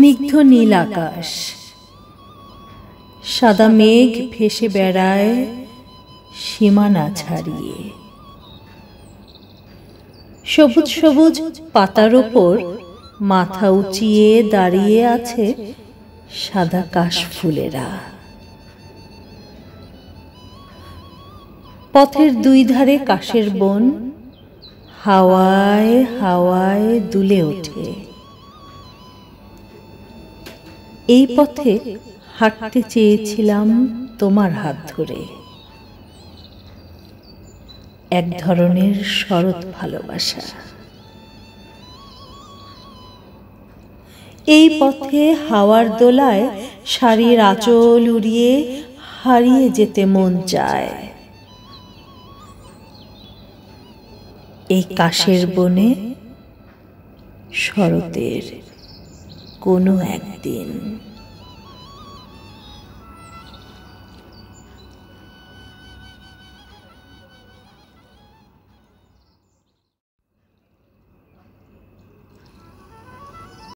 স্নিগ্ধ নীল আকাশ, সাদা মেঘ ভেসে বেড়ায় সীমানা ছাড়িয়ে। সবুজ সবুজ পাতার ওপর মাথা উঁচিয়ে দাঁড়িয়ে আছে সাদা কাশফুলেরা। পথের দুই ধারে কাশের বন হাওয়ায় হাওয়ায় দুলে ওঠে। এই পথে হাঁটতে চেয়েছিলাম তোমার হাত ধরে, এক ধরনের শরৎ ভালোবাসা। এই পথে হাওয়ার দোলায় শাড়ির আঁচল উড়িয়ে হারিয়ে যেতে মন চায়। এই কাশের বনে শরতের কোনো একদিন।